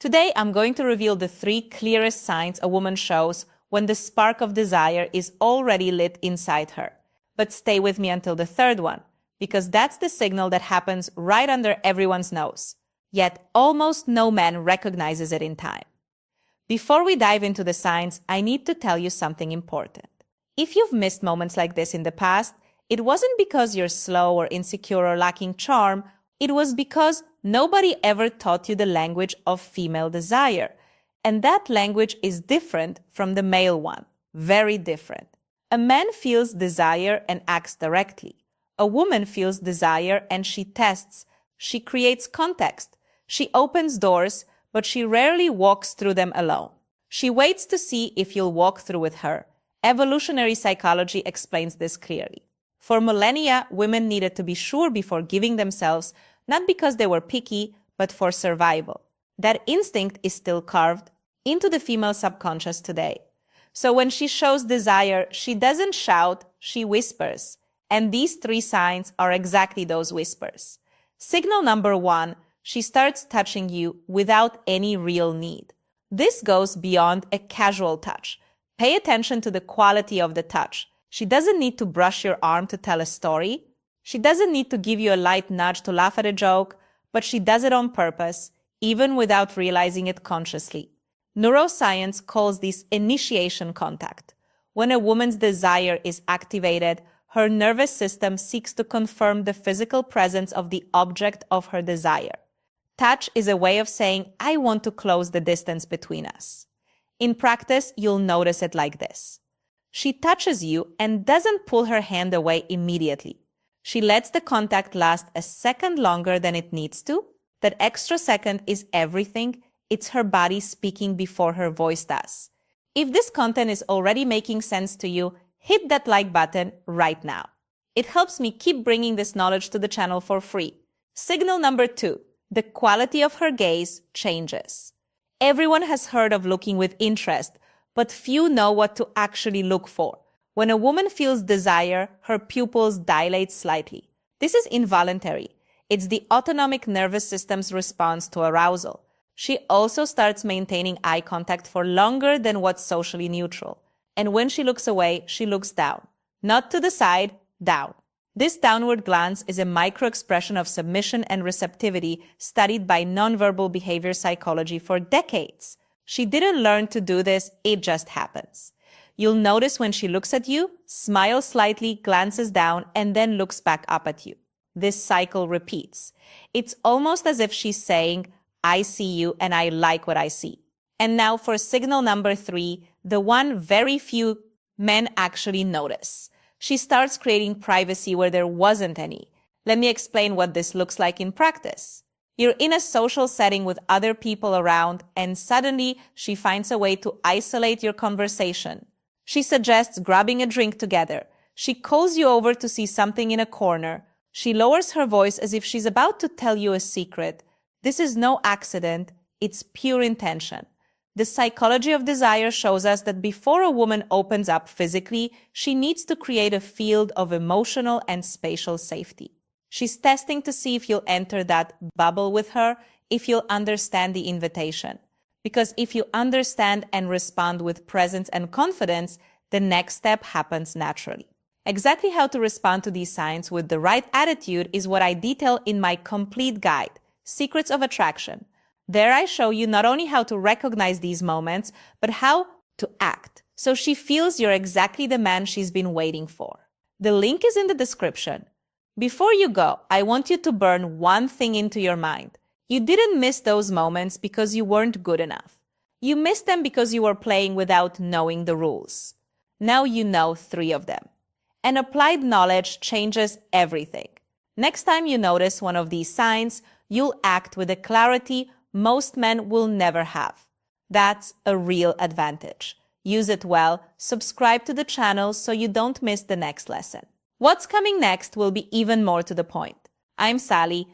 Today, I'm going to reveal the 3 clearest signs a woman shows when the spark of desire is already lit inside her. But stay with me until the 3rd one, because that's the signal that happens right under everyone's nose. Yet almost no man recognizes it in time. Before we dive into the signs, I need to tell you something important. If you've missed moments like this in the past, it wasn't because you're slow or insecure or lacking charm. It was because nobody ever taught you the language of female desire. And that language is different from the male one. Very different. A man feels desire and acts directly. A woman feels desire and she tests. She creates context. She opens doors, but she rarely walks through them alone. She waits to see if you'll walk through with her. Evolutionary psychology explains this clearly. For millennia, women needed to be sure before giving themselves, not because they were picky, but for survival. That instinct is still carved into the female subconscious today. So when she shows desire, she doesn't shout, she whispers. And these 3 signs are exactly those whispers. Signal number 1, she starts touching you without any real need. This goes beyond a casual touch. Pay attention to the quality of the touch. She doesn't need to brush your arm to tell a story. She doesn't need to give you a light nudge to laugh at a joke, but she does it on purpose, even without realizing it consciously. Neuroscience calls this initiation contact. When a woman's desire is activated, her nervous system seeks to confirm the physical presence of the object of her desire. Touch is a way of saying, I want to close the distance between us. In practice, you'll notice it like this. She touches you and doesn't pull her hand away immediately. She lets the contact last a second longer than it needs to. That extra second is everything. It's her body speaking before her voice does. If this content is already making sense to you, hit that like button right now. It helps me keep bringing this knowledge to the channel for free. Signal number 2. The quality of her gaze changes. Everyone has heard of looking with interest, but few know what to actually look for. When a woman feels desire, her pupils dilate slightly. This is involuntary. It's the autonomic nervous system's response to arousal. She also starts maintaining eye contact for longer than what's socially neutral. And when she looks away, she looks down. Not to the side, down. This downward glance is a micro-expression of submission and receptivity studied by nonverbal behavior psychology for decades. She didn't learn to do this, it just happens. You'll notice when she looks at you, smiles slightly, glances down, and then looks back up at you. This cycle repeats. It's almost as if she's saying, I see you and I like what I see. And now for signal number 3, the one very few men actually notice. She starts creating privacy where there wasn't any. Let me explain what this looks like in practice. You're in a social setting with other people around, and suddenly she finds a way to isolate your conversation. She suggests grabbing a drink together. She calls you over to see something in a corner. She lowers her voice as if she's about to tell you a secret. This is no accident. It's pure intention. The psychology of desire shows us that before a woman opens up physically, she needs to create a field of emotional and spatial safety. She's testing to see if you'll enter that bubble with her, if you'll understand the invitation. Because if you understand and respond with presence and confidence, the next step happens naturally. Exactly how to respond to these signs with the right attitude is what I detail in my complete guide, Secrets of Attraction. There I show you not only how to recognize these moments, but how to act, so she feels you're exactly the man she's been waiting for. The link is in the description. Before you go, I want you to burn one thing into your mind. You didn't miss those moments because you weren't good enough. You missed them because you were playing without knowing the rules. Now you know 3 of them. And applied knowledge changes everything. Next time you notice one of these signs, you'll act with a clarity most men will never have. That's a real advantage. Use it well, subscribe to the channel so you don't miss the next lesson. What's coming next will be even more to the point. I'm Sally,